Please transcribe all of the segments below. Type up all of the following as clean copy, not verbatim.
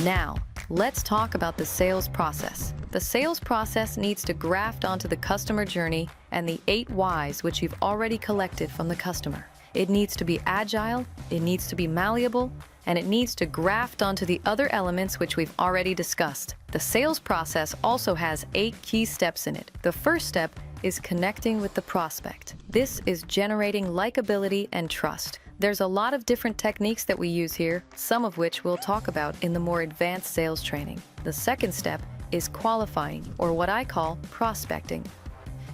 Now, let's talk about the sales process. The sales process needs to graft onto the customer journey and the 8 whys which you've already collected from the customer. It needs to be agile, it needs to be malleable, and it needs to graft onto the other elements which we've already discussed. The sales process also has 8 key steps in it. The first step is connecting with the prospect. This is generating likability and trust. There's a lot of different techniques that we use here, some of which we'll talk about in the more advanced sales training. The second step is qualifying, or what I call prospecting.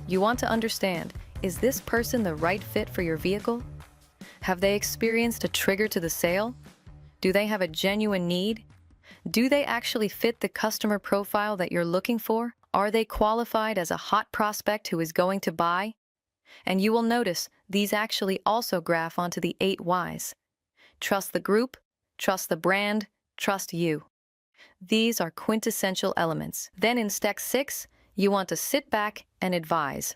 You want to understand, is this person the right fit for your vehicle? Have they experienced a trigger to the sale? Do they have a genuine need? Do they actually fit the customer profile that you're looking for? Are they qualified as a hot prospect who is going to buy? And you will notice these actually also graph onto the 8 whys. Trust the group, trust the brand, trust you. These are quintessential elements. Then in step 6, you want to sit back and advise.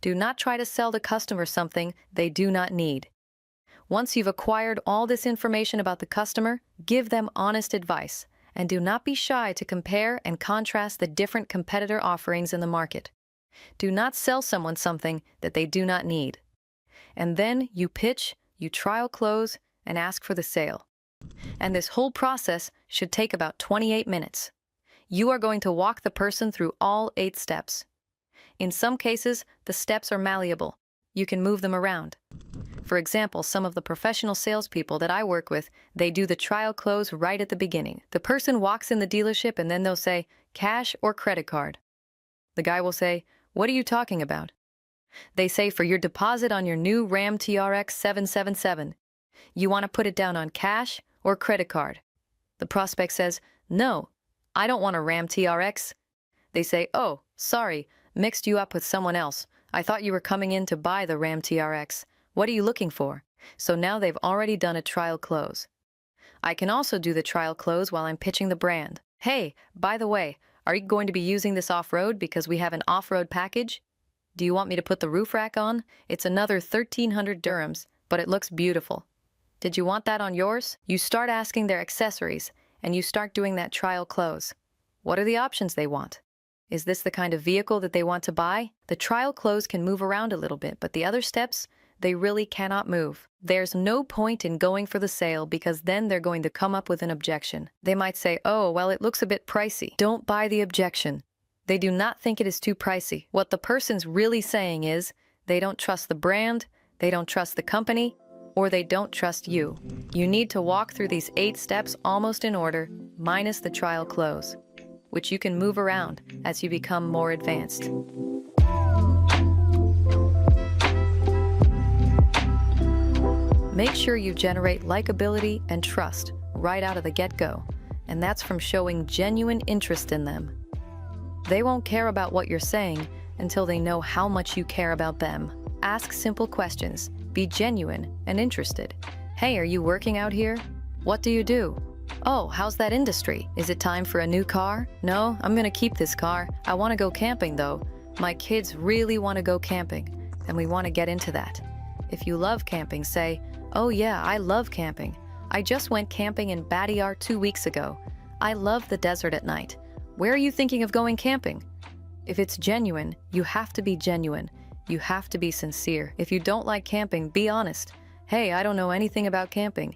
Do not try to sell the customer something they do not need. Once you've acquired all this information about the customer, give them honest advice, and do not be shy to compare and contrast the different competitor offerings in the market. Do not sell someone something that they do not need. And then you pitch, you trial close, and ask for the sale. And this whole process should take about 28 minutes. You are going to walk the person through all 8 steps. In some cases, the steps are malleable. You can move them around. For example, some of the professional salespeople that I work with, they do the trial close right at the beginning. The person walks in the dealership and then they'll say, cash or credit card. The guy will say, what are you talking about? They say, for your deposit on your new Ram TRX 777. You want to put it down on cash or credit card? The prospect says, no, I don't want a Ram TRX. They say, oh, sorry, mixed you up with someone else. I thought you were coming in to buy the Ram TRX. What are you looking for? So now they've already done a trial close. I can also do the trial close while I'm pitching the brand. Hey, by the way, are you going to be using this off-road because we have an off-road package? Do you want me to put the roof rack on? It's another 1,300 dirhams, but it looks beautiful. Did you want that on yours? You start asking their accessories, and you start doing that trial close. What are the options they want? Is this the kind of vehicle that they want to buy? The trial close can move around a little bit, but the other steps, they really cannot move. There's no point in going for the sale because then they're going to come up with an objection. They might say, oh, well, it looks a bit pricey. Don't buy the objection. They do not think it is too pricey. What the person's really saying is they don't trust the brand, they don't trust the company, or they don't trust you. You need to walk through these 8 steps almost in order, minus the trial close, which you can move around as you become more advanced. Make sure you generate likability and trust right out of the get-go, and that's from showing genuine interest in them. They won't care about what you're saying until they know how much you care about them. Ask simple questions. Be genuine and interested. Hey, are you working out here? What do you do? Oh, how's that industry? Is it time for a new car? No, I'm gonna keep this car. I want to go camping though. My kids really want to go camping, and we want to get into that. If you love camping, say, oh yeah, I love camping. I just went camping in Badiar 2 weeks ago. I love the desert at night. Where are you thinking of going camping? If it's genuine, you have to be genuine. You have to be sincere. If you don't like camping, be honest. Hey, I don't know anything about camping.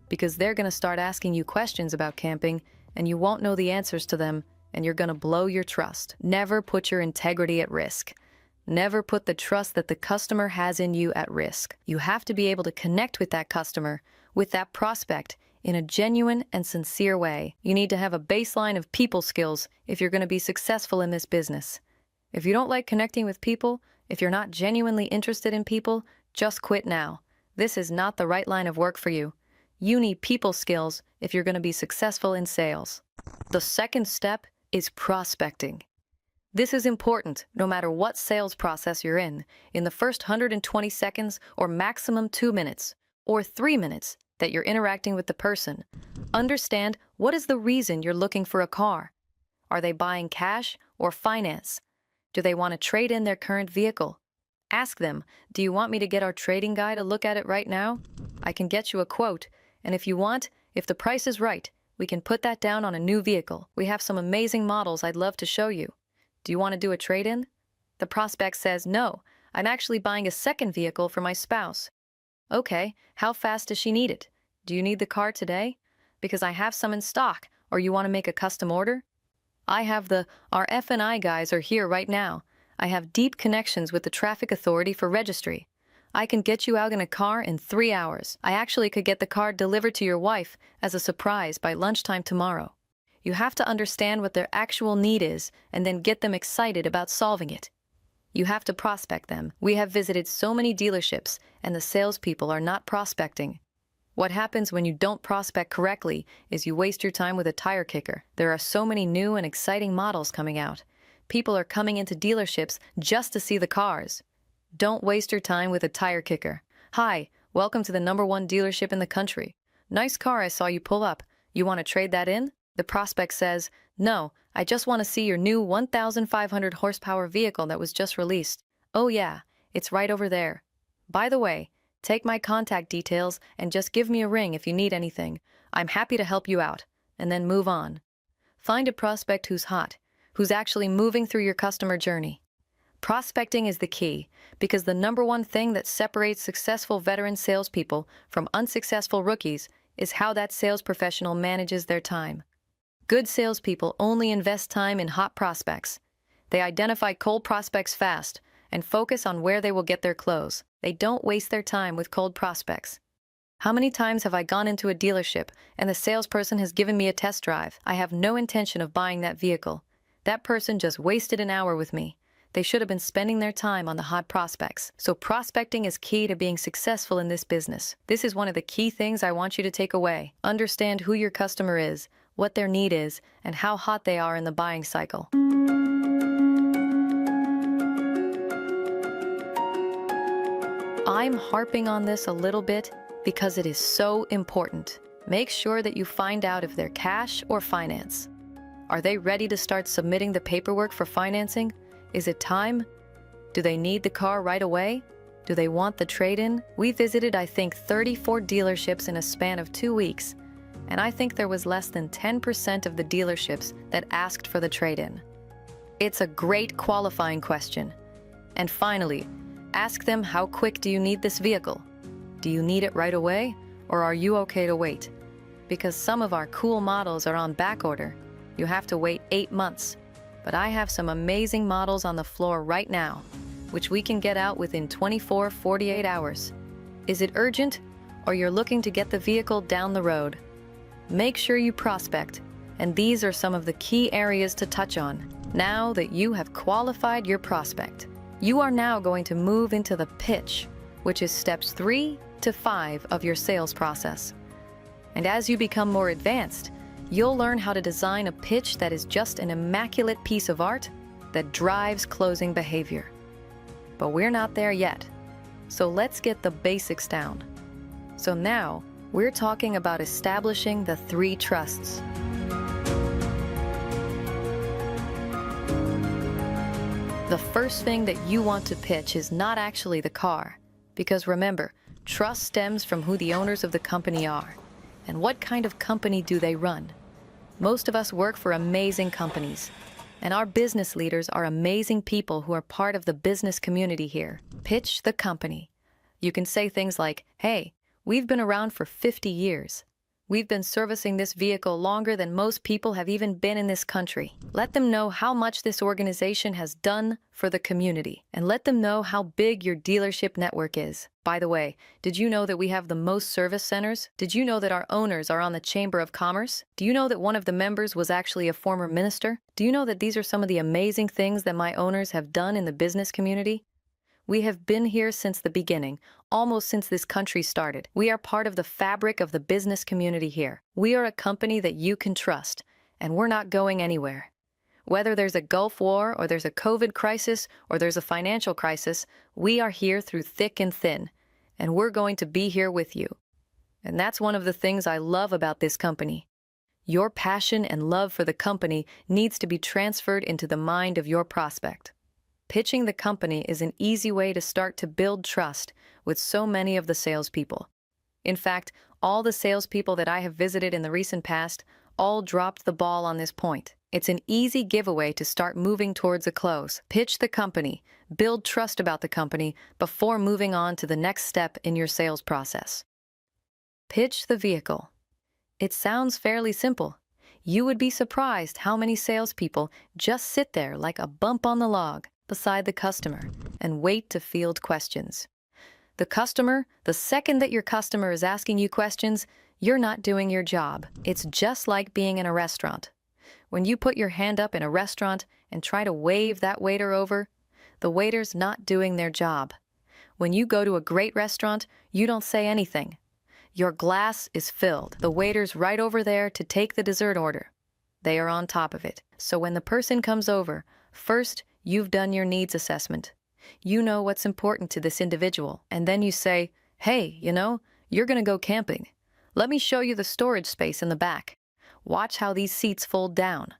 Because they're going to start asking you questions about camping, and you won't know the answers to them, and you're going to blow your trust. Never put your integrity at risk. Never put the trust that the customer has in you at risk. You have to be able to connect with that customer, with that prospect, in a genuine and sincere way. You need to have a baseline of people skills if you're going to be successful in this business. If you don't like connecting with people, if you're not genuinely interested in people, just quit now. This is not the right line of work for you. You need people skills if you're going to be successful in sales. The second step is prospecting. This is important no matter what sales process you're in the first 120 seconds or maximum 2 minutes or 3 minutes that you're interacting with the person. Understand what is the reason you're looking for a car. Are they buying cash or finance? Do they want to trade in their current vehicle? Ask them, do you want me to get our trading guy to look at it right now? I can get you a quote, and if you want, if the price is right, We can put that down on a new vehicle. We have some amazing models I'd love to show you. Do you want to do a trade-in? The prospect says, no, I'm actually buying a second vehicle for my spouse. Okay, how fast does she need it? Do you need the car today? Because I have some in stock, or you want to make a custom order? Our F&I guys are here right now. I have deep connections with the traffic authority for registry. I can get you out in a car in 3 hours. I actually could get the car delivered to your wife as a surprise by lunchtime tomorrow. You have to understand what their actual need is and then get them excited about solving it. You have to prospect them. We have visited so many dealerships, and the salespeople are not prospecting. What happens when you don't prospect correctly is you waste your time with a tire kicker. There are so many new and exciting models coming out. People are coming into dealerships just to see the cars. Don't waste your time with a tire kicker. Hi, welcome to the #1 dealership in the country. Nice car I saw you pull up. You want to trade that in? The prospect says, no, I just want to see your new 1,500 horsepower vehicle that was just released. Oh yeah, it's right over there. By the way, take my contact details and just give me a ring if you need anything. I'm happy to help you out. And then move on. Find a prospect who's hot, who's actually moving through your customer journey. Prospecting is the key, because the #1 thing that separates successful veteran salespeople from unsuccessful rookies is how that sales professional manages their time. Good salespeople only invest time in hot prospects. They identify cold prospects fast and focus on where they will get their close. They don't waste their time with cold prospects. How many times have I gone into a dealership and the salesperson has given me a test drive? I have no intention of buying that vehicle. That person just wasted an hour with me. They should have been spending their time on the hot prospects. So prospecting is key to being successful in this business. This is one of the key things I want you to take away. Understand who your customer is, what their need is, and how hot they are in the buying cycle. I'm harping on this a little bit because it is so important. Make sure that you find out if they're cash or finance. Are they ready to start submitting the paperwork for financing? Is it time? Do they need the car right away? Do they want the trade-in? We visited, I think, 34 dealerships in a span of 2 weeks, and I think there was less than 10% of the dealerships that asked for the trade-in. It's a great qualifying question. And finally, ask them, how quick do you need this vehicle? Do you need it right away, or are you okay to wait? Because some of our cool models are on back order. You have to wait 8 months. But I have some amazing models on the floor right now, which we can get out within 48 hours. Is it urgent, or you're looking to get the vehicle down the road? Make sure you prospect, and these are some of the key areas to touch on. Now that you have qualified your prospect, you are now going to move into the pitch, which is steps 3 to 5 of your sales process. And as you become more advanced, you'll learn how to design a pitch that is just an immaculate piece of art that drives closing behavior. But we're not there yet. So let's get the basics down. So now, we're talking about establishing the 3 trusts. The first thing that you want to pitch is not actually the car, because remember, trust stems from who the owners of the company are, and what kind of company do they run. Most of us work for amazing companies, and our business leaders are amazing people who are part of the business community here. Pitch the company. You can say things like, hey, we've been around for 50 years. We've been servicing this vehicle longer than most people have even been in this country. Let them know how much this organization has done for the community, and let them know how big your dealership network is. By the way, did you know that we have the most service centers? Did you know that our owners are on the Chamber of Commerce? Do you know that one of the members was actually a former minister? Do you know that these are some of the amazing things that my owners have done in the business community? We have been here since the beginning, almost since this country started. We are part of the fabric of the business community here. We are a company that you can trust, and we're not going anywhere. Whether there's a Gulf War, or there's a COVID crisis, or there's a financial crisis, we are here through thick and thin, and we're going to be here with you. And that's one of the things I love about this company. Your passion and love for the company needs to be transferred into the mind of your prospect. Pitching the company is an easy way to start to build trust with so many of the salespeople. In fact, all the salespeople that I have visited in the recent past all dropped the ball on this point. It's an easy giveaway to start moving towards a close. Pitch the company, build trust about the company before moving on to the next step in your sales process. Pitch the vehicle. It sounds fairly simple. You would be surprised how many salespeople just sit there like a bump on the log beside the customer and wait to field questions. The second that your customer is asking you questions, you're not doing your job. It's just like being in a restaurant. When you put your hand up in a restaurant and try to wave that waiter over, the waiter's not doing their job. When you go to a great restaurant, you don't say anything. Your glass is filled. The waiter's right over there to take the dessert order. They are on top of it. So when the person comes over, first, you've done your needs assessment. You know what's important to this individual. And then you say, hey, you're going to go camping. Let me show you the storage space in the back. Watch how these seats fold down.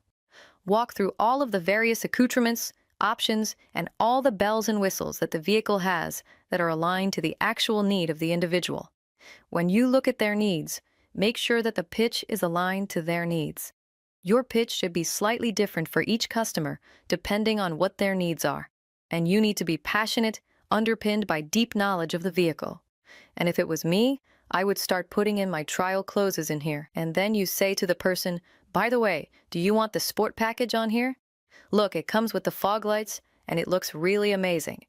Walk through all of the various accoutrements, options, and all the bells and whistles that the vehicle has that are aligned to the actual need of the individual. When you look at their needs, make sure that the pitch is aligned to their needs. Your pitch should be slightly different for each customer depending on what their needs are. And you need to be passionate, underpinned by deep knowledge of the vehicle. And if it was me, I would start putting in my trial closes in here. And then you say to the person, by the way, do you want the sport package on here? Look, it comes with the fog lights and it looks really amazing.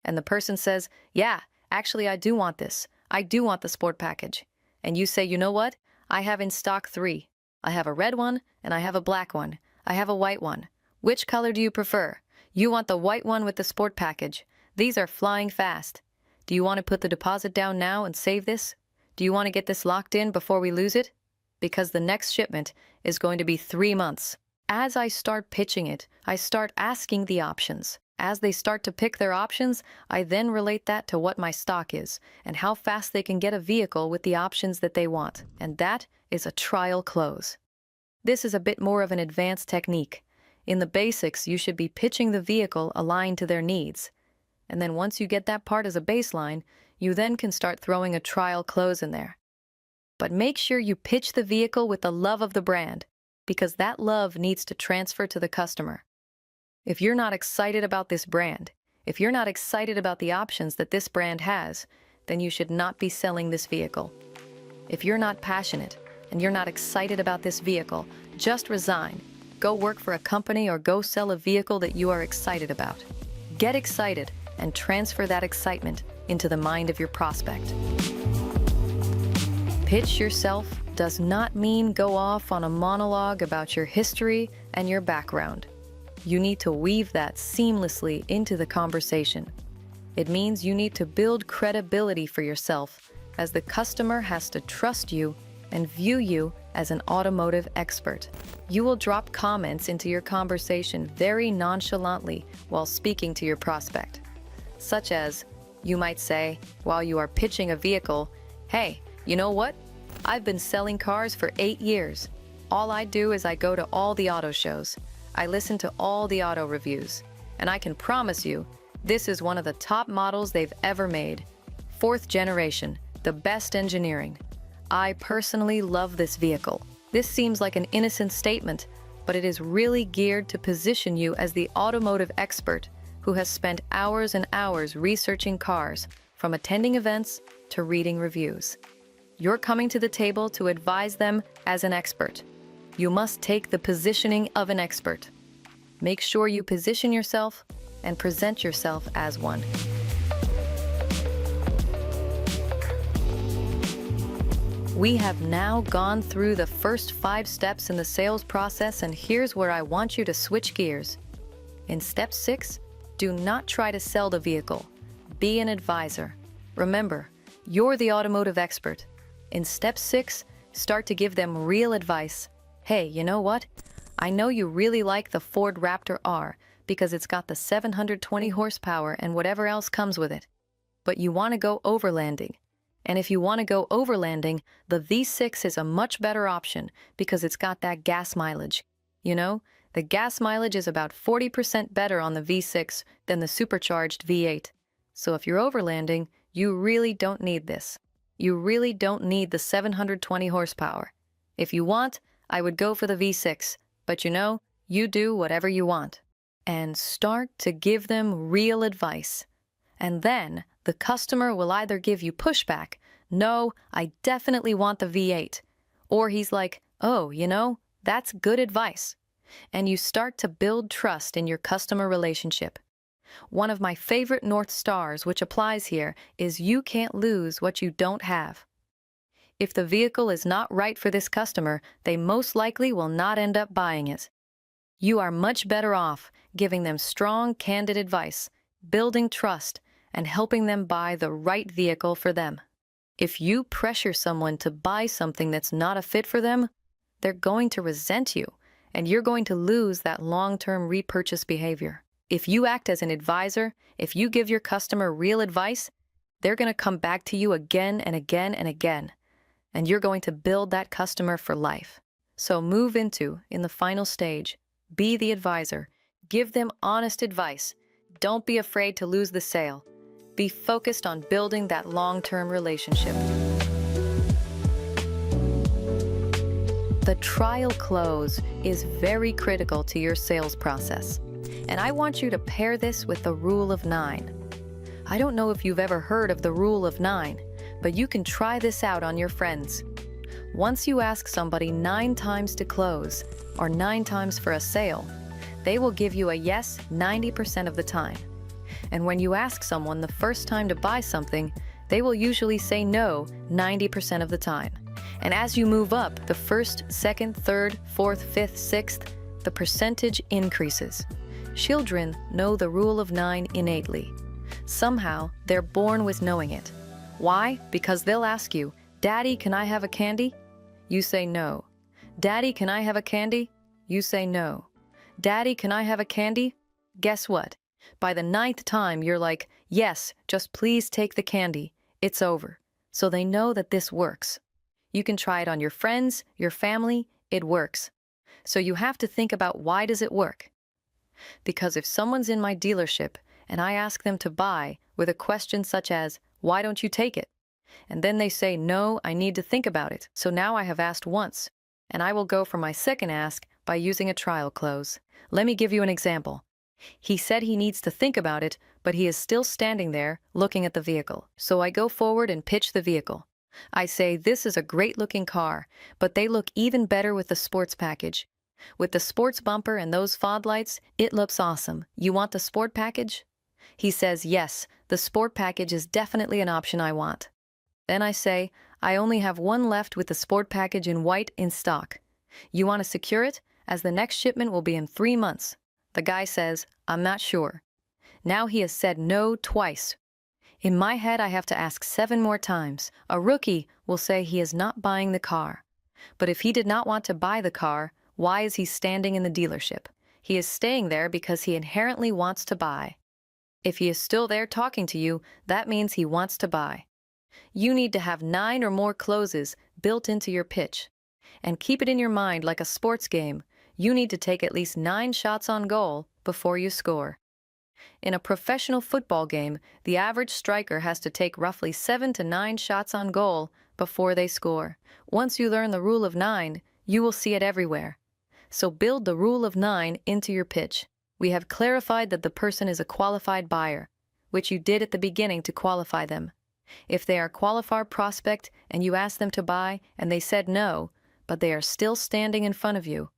And the person says, yeah, actually I do want this. I do want the sport package. And you say, you know what? I have in stock 3. I have a red one and I have a black one. I have a white one. Which color do you prefer? You want the white one with the sport package. These are flying fast. Do you want to put the deposit down now and save this? Do you want to get this locked in before we lose it? Because the next shipment is going to be 3 months. As I start pitching it, I start asking the options. As they start to pick their options, I then relate that to what my stock is and how fast they can get a vehicle with the options that they want. And that is a trial close. This is a bit more of an advanced technique. In the basics, you should be pitching the vehicle aligned to their needs. And then once you get that part as a baseline, you then can start throwing a trial close in there. But make sure you pitch the vehicle with the love of the brand, because that love needs to transfer to the customer. If you're not excited about this brand, if you're not excited about the options that this brand has, then you should not be selling this vehicle. If you're not passionate and you're not excited about this vehicle, just resign. Go work for a company or go sell a vehicle that you are excited about. Get excited and transfer that excitement into the mind of your prospect. Pitch yourself does not mean go off on a monologue about your history and your background. You need to weave that seamlessly into the conversation. It means you need to build credibility for yourself, as the customer has to trust you and view you as an automotive expert. You will drop comments into your conversation very nonchalantly while speaking to your prospect, such as, you might say, while you are pitching a vehicle, hey, you know what? I've been selling cars for 8 years. All I do is I go to all the auto shows. I listen to all the auto reviews. And I can promise you, this is one of the top models they've ever made. 4th generation, the best engineering. I personally love this vehicle. This seems like an innocent statement, but it is really geared to position you as the automotive expert who has spent hours and hours researching cars, from attending events to reading reviews. You're coming to the table to advise them as an expert. You must take the positioning of an expert. Make sure you position yourself and present yourself as one. We have now gone through the first 5 steps in the sales process, and here's where I want you to switch gears. In step 6, do not try to sell the vehicle. Be an advisor. Remember, you're the automotive expert. In step 6, start to give them real advice. Hey, you know what? I know you really like the Ford Raptor R because it's got the 720 horsepower and whatever else comes with it. But you want to go overlanding. And if you want to go overlanding, the V6 is a much better option because it's got that gas mileage. You know, the gas mileage is about 40% better on the V6 than the supercharged V8. So if you're overlanding, you really don't need this. You really don't need the 720 horsepower. If you want, I would go for the V6, but you do whatever you want. And start to give them real advice. And then the customer will either give you pushback, no, I definitely want the V8, or he's like, oh, that's good advice. And you start to build trust in your customer relationship. One of my favorite North Stars, which applies here, is you can't lose what you don't have. If the vehicle is not right for this customer, they most likely will not end up buying it. You are much better off giving them strong, candid advice, building trust, and helping them buy the right vehicle for them. If you pressure someone to buy something that's not a fit for them, they're going to resent you, and you're going to lose that long-term repurchase behavior. If you act as an advisor, if you give your customer real advice, they're going to come back to you again and again and again, and you're going to build that customer for life. So move into, in the final stage, be the advisor. Give them honest advice. Don't be afraid to lose the sale. Be focused on building that long-term relationship. The trial close is very critical to your sales process. And I want you to pair this with the Rule of 9. I don't know if you've ever heard of the Rule of 9, but you can try this out on your friends. Once you ask somebody 9 times to close, or 9 times for a sale, they will give you a yes 90% of the time. And when you ask someone the first time to buy something, they will usually say no 90% of the time. And as you move up, the first, second, third, fourth, fifth, sixth, the percentage increases. Children know the Rule of 9 innately. Somehow, they're born with knowing it. Why? Because they'll ask you, Daddy, can I have a candy? You say no. Daddy, can I have a candy? You say no. Daddy, can I have a candy? Guess what? By the 9th time, you're like, yes, just please take the candy. It's over. So they know that this works. You can try it on your friends, your family, it works. So you have to think about, why does it work? Because if someone's in my dealership and I ask them to buy with a question such as, why don't you take it? And then they say, no, I need to think about it. So now I have asked once, and I will go for my second ask by using a trial close. Let me give you an example. He said he needs to think about it, but he is still standing there looking at the vehicle. So I go forward and pitch the vehicle. I say, this is a great-looking car, but they look even better with the sports package. With the sports bumper and those fog lights, it looks awesome. You want the sport package? He says, yes, the sport package is definitely an option I want. Then I say, I only have one left with the sport package in white in stock. You want to secure it, as the next shipment will be in 3 months. The guy says, I'm not sure. Now he has said no twice. In my head, I have to ask 7 more times. A rookie will say he is not buying the car. But if he did not want to buy the car, why is he standing in the dealership? He is staying there because he inherently wants to buy. If he is still there talking to you, that means he wants to buy. You need to have 9 or more closes built into your pitch. And keep it in your mind like a sports game. You need to take at least 9 shots on goal before you score. In a professional football game, the average striker has to take roughly 7 to 9 shots on goal before they score. Once you learn the Rule of 9, you will see it everywhere. So build the Rule of 9 into your pitch. We have clarified that the person is a qualified buyer, which you did at the beginning to qualify them. If they are a qualified prospect and you ask them to buy and they said no, but they are still standing in front of you,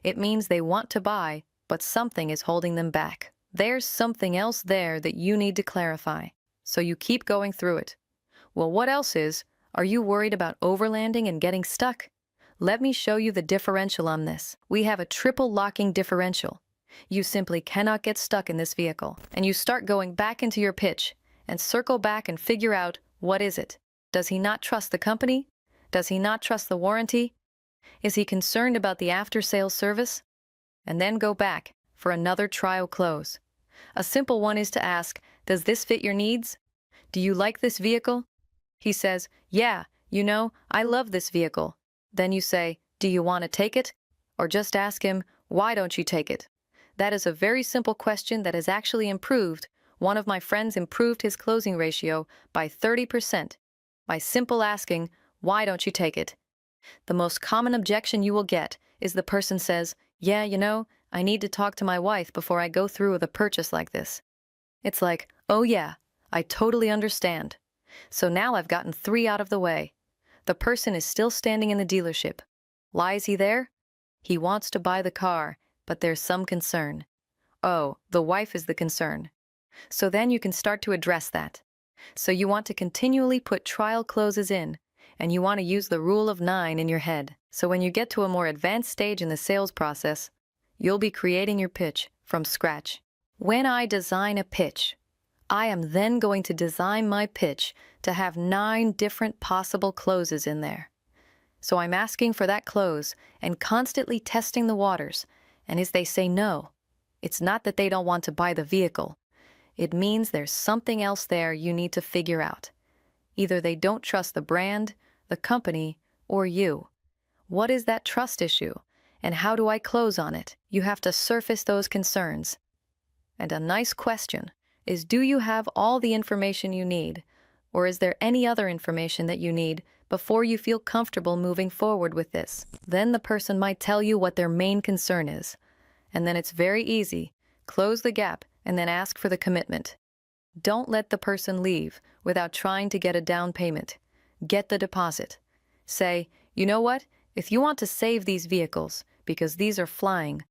it means they want to buy, but something is holding them back. There's something else there that you need to clarify. So you keep going through it. Well, what else is? Are you worried about overlanding and getting stuck? Let me show you the differential on this. We have a triple locking differential. You simply cannot get stuck in this vehicle. And you start going back into your pitch and circle back and figure out, what is it? Does he not trust the company? Does he not trust the warranty? Is he concerned about the after-sales service? And then go back for another trial close. A simple one is to ask, does this fit your needs? Do you like this vehicle? He says, yeah, I love this vehicle. Then you say, do you want to take it? Or just ask him, why don't you take it? That is a very simple question that has actually improved. One of my friends improved his closing ratio by 30% by simple asking, why don't you take it? The most common objection you will get is the person says, "Yeah, I need to talk to my wife before I go through with a purchase like this." It's like, "Oh yeah, I totally understand." So now I've gotten 3 out of the way. The person is still standing in the dealership. Why is he there? He wants to buy the car, but there's some concern. Oh, the wife is the concern. So then you can start to address that. So you want to continually put trial closes in, and you want to use the rule of 9 in your head. So when you get to a more advanced stage in the sales process, you'll be creating your pitch from scratch. When I design a pitch, I am then going to design my pitch to have 9 different possible closes in there. So I'm asking for that close and constantly testing the waters, and as they say no, it's not that they don't want to buy the vehicle. It means there's something else there you need to figure out. Either they don't trust the brand, the company, or you. What is that trust issue, and how do I close on it? You have to surface those concerns. And a nice question is, do you have all the information you need, or is there any other information that you need before you feel comfortable moving forward with this? Then the person might tell you what their main concern is, and then it's very easy. Close the gap and then ask for the commitment. Don't let the person leave without trying to get a down payment. Get the deposit. Say, "You know what? If you want to save these vehicles, because these are flying,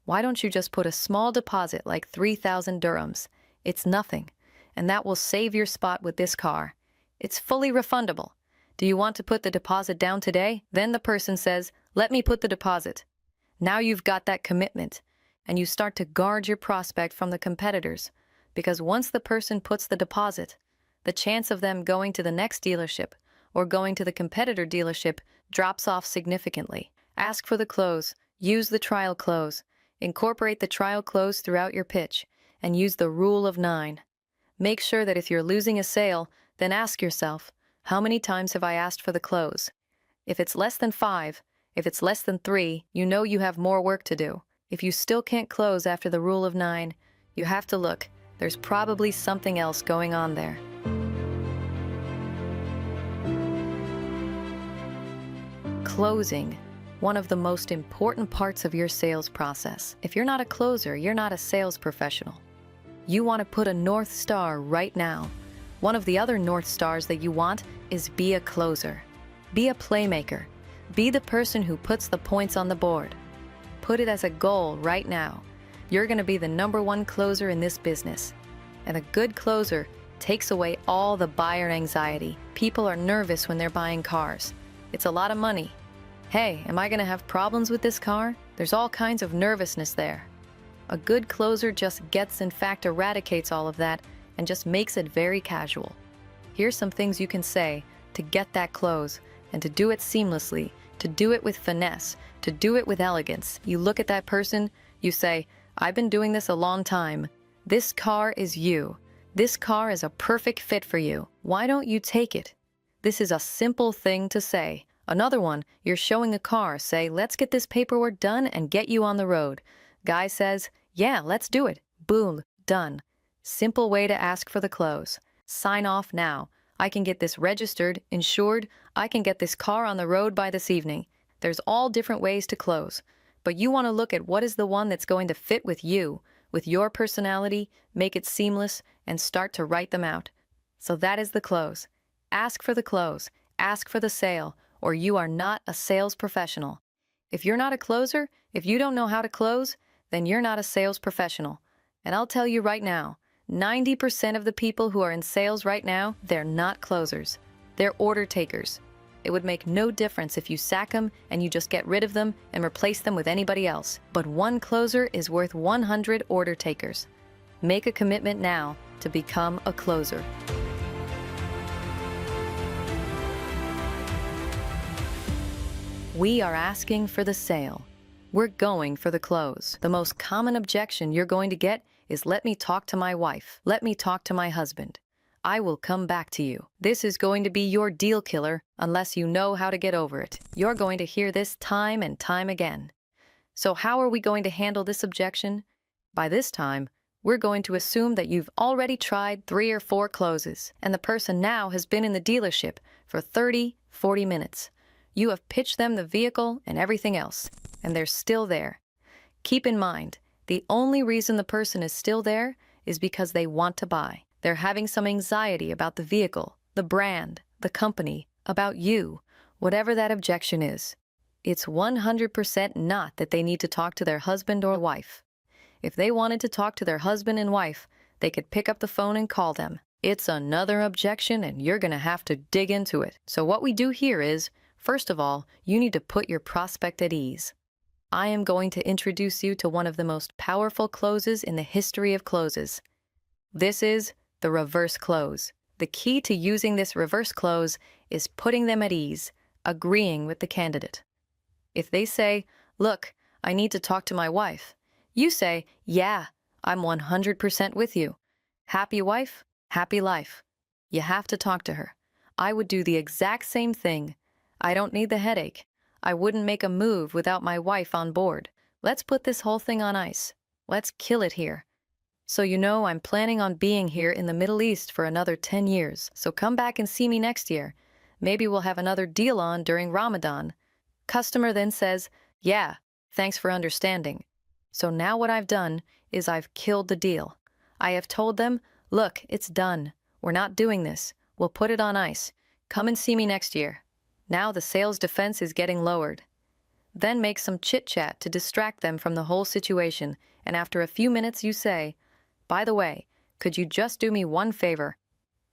why don't you just put a small deposit like 3,000 dirhams? It's nothing, and that will save your spot with this car. It's fully refundable. Do you want to put the deposit down today?" Then the person says, "Let me put the deposit." Now you've got that commitment, and you start to guard your prospect from the competitors, because once the person puts the deposit, the chance of them going to the next dealership or going to the competitor dealership drops off significantly. Ask for the close, use the trial close, incorporate the trial close throughout your pitch, and use the rule of 9. Make sure that if you're losing a sale, then ask yourself, how many times have I asked for the close? If it's less than 5, if it's less than 3, you know you have more work to do. If you still can't close after the rule of 9, you have to look. There's probably something else going on there. Closing, one of the most important parts of your sales process. If you're not a closer, you're not a sales professional. You want to put a North Star right now. One of the other North Stars that you want is be a closer. Be a playmaker. Be the person who puts the points on the board. Put it as a goal right now. You're going to be the #1 closer in this business. And a good closer takes away all the buyer anxiety. People are nervous when they're buying cars. It's a lot of money. Hey, am I going to have problems with this car? There's all kinds of nervousness there. A good closer just in fact, eradicates all of that and just makes it very casual. Here's some things you can say to get that close and to do it seamlessly, to do it with finesse, to do it with elegance. You look at that person, you say, "I've been doing this a long time. This car is you. This car is a perfect fit for you. Why don't you take it?" This is a simple thing to say. Another one, you're showing a car, say, "Let's get this paperwork done and get you on the road." Guy says, "Yeah, let's do it." Boom, done. Simple way to ask for the close. Sign off now. I can get this registered, insured. I can get this car on the road by this evening. There's all different ways to close, but you want to look at what is the one that's going to fit with you, with your personality, make it seamless, and start to write them out. So that is the close. Ask for the close. Ask for the sale, or you are not a sales professional. If you're not a closer, if you don't know how to close, then you're not a sales professional. And I'll tell you right now, 90% of the people who are in sales right now, they're not closers. They're order takers. It would make no difference if you sack them and you just get rid of them and replace them with anybody else. But one closer is worth 100 order takers. Make a commitment now to become a closer. We are asking for the sale. We're going for the close. The most common objection you're going to get is, "Let me talk to my wife. Let me talk to my husband. I will come back to you." This is going to be your deal killer unless you know how to get over it. You're going to hear this time and time again. So how are we going to handle this objection? By this time, we're going to assume that you've already tried 3 or 4 closes, and the person now has been in the dealership for 30, 40 minutes. You have pitched them the vehicle and everything else, and they're still there. Keep in mind, the only reason the person is still there is because they want to buy. They're having some anxiety about the vehicle, the brand, the company, about you, whatever that objection is. It's 100% not that they need to talk to their husband or wife. If they wanted to talk to their husband and wife, they could pick up the phone and call them. It's another objection, and you're going to have to dig into it. So what we do here is, first of all, you need to put your prospect at ease. I am going to introduce you to one of the most powerful closes in the history of closes. This is the reverse close. The key to using this reverse close is putting them at ease, agreeing with the candidate. If they say, "Look, I need to talk to my wife," you say, "Yeah, I'm 100% with you. Happy wife, happy life." You have to talk to her. I would do the exact same thing. I don't need the headache. I wouldn't make a move without my wife on board. Let's put this whole thing on ice. Let's kill it here. So you know I'm planning on being here in the Middle East for another 10 years. So come back and see me next year. Maybe we'll have another deal on during Ramadan. Customer then says, "Yeah, thanks for understanding." So now what I've done is I've killed the deal. I have told them, "Look, it's done. We're not doing this. We'll put it on ice. Come and see me next year." Now the sales defense is getting lowered. Then make some chit-chat to distract them from the whole situation, and after a few minutes you say, "By the way, could you just do me one favor?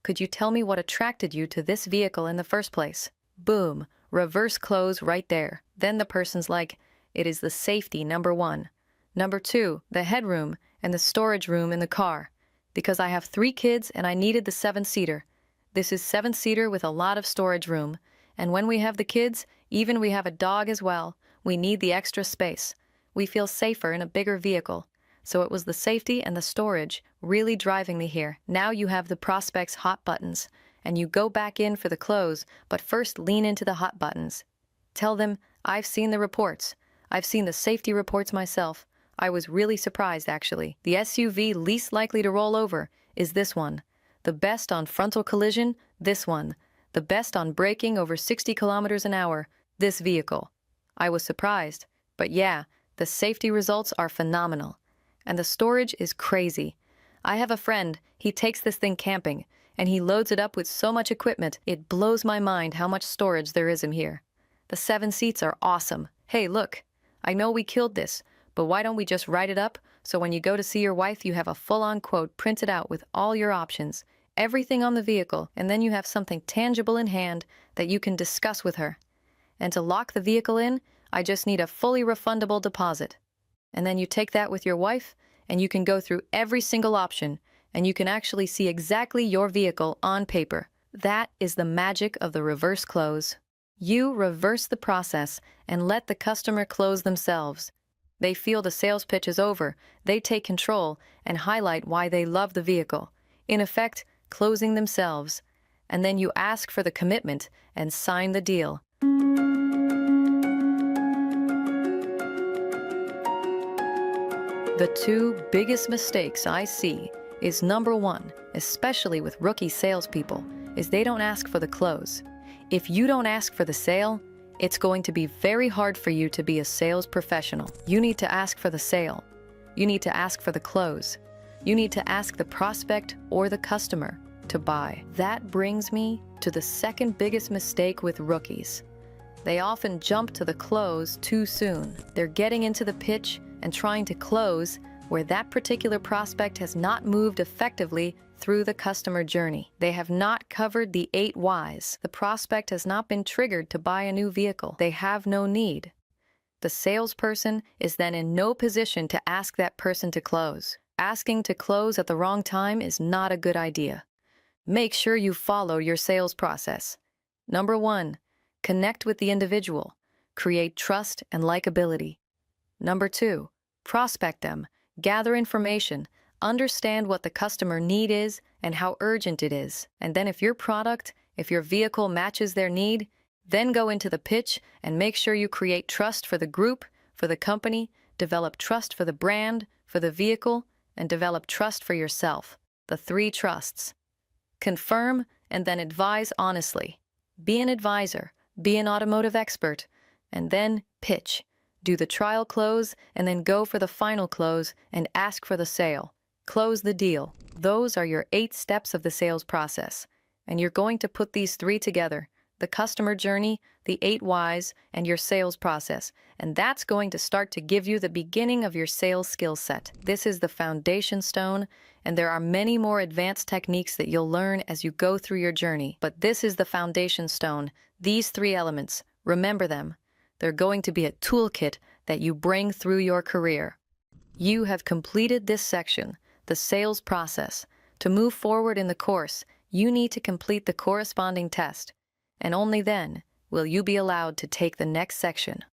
Could you tell me what attracted you to this vehicle in the first place?" Boom, reverse close right there. Then the person's like, "It is the safety, number one. Number two, the headroom and the storage room in the car. Because I have 3 kids and I needed the 7-seater. This is 7-seater with a lot of storage room. And when we have the kids, even we have a dog as well, we need the extra space. We feel safer in a bigger vehicle." So it was the safety and the storage really driving me here. Now you have the prospect's hot buttons, and you go back in for the close, but first lean into the hot buttons. Tell them, "I've seen the reports. I've seen the safety reports myself. I was really surprised, actually. The SUV least likely to roll over is this one. The best on frontal collision, this one. The best on braking over 60 kilometers an hour, this vehicle." I was surprised, but yeah, the safety results are phenomenal. And the storage is crazy. I have a friend, he takes this thing camping, and he loads it up with so much equipment, it blows my mind how much storage there is in here. The 7 seats are awesome. Hey, look, I know we killed this, but why don't we just write it up so when you go to see your wife you have a full-on quote printed out with all your options, everything on the vehicle, and then you have something tangible in hand that you can discuss with her. And to lock the vehicle in, I just need a fully refundable deposit. And then you take that with your wife, and you can go through every single option, and you can actually see exactly your vehicle on paper. That is the magic of the reverse close. You reverse the process and let the customer close themselves. They feel the sales pitch is over, they take control, and highlight why they love the vehicle. In effect, closing themselves. And then you ask for the commitment and sign the deal. The 2 biggest mistakes I see is number 1, especially with rookie salespeople, is they don't ask for the close. If you don't ask for the sale, it's going to be very hard for you to be a sales professional. You need to ask for the sale. You need to ask for the close. You need to ask the prospect or the customer to buy. That brings me to the second biggest mistake with rookies. They often jump to the close too soon. They're getting into the pitch and trying to close where that particular prospect has not moved effectively through the customer journey. They have not covered the 8 whys. The prospect has not been triggered to buy a new vehicle. They have no need. The salesperson is then in no position to ask that person to close. Asking to close at the wrong time is not a good idea. Make sure you follow your sales process. Number 1, connect with the individual. Create trust and likability. Number 2, prospect them. Gather information. Understand what the customer need is and how urgent it is. And then if your vehicle matches their need, then go into the pitch and make sure you create trust for the group, for the company, develop trust for the brand, for the vehicle, and develop trust for yourself. The 3 trusts. Confirm and then advise honestly. Be an advisor. Be an automotive expert, and then pitch. Do the trial close, and then go for the final close and ask for the sale. Close the deal. Those are your 8 steps of the sales process. And you're going to put these 3 together: the customer journey, the 8 whys, and your sales process. And that's going to start to give you the beginning of your sales skill set. This is the foundation stone, and there are many more advanced techniques that you'll learn as you go through your journey. But this is the foundation stone. These 3 elements, remember them. They're going to be a toolkit that you bring through your career. You have completed this section, the sales process. To move forward in the course, you need to complete the corresponding test, and only then will you be allowed to take the next section.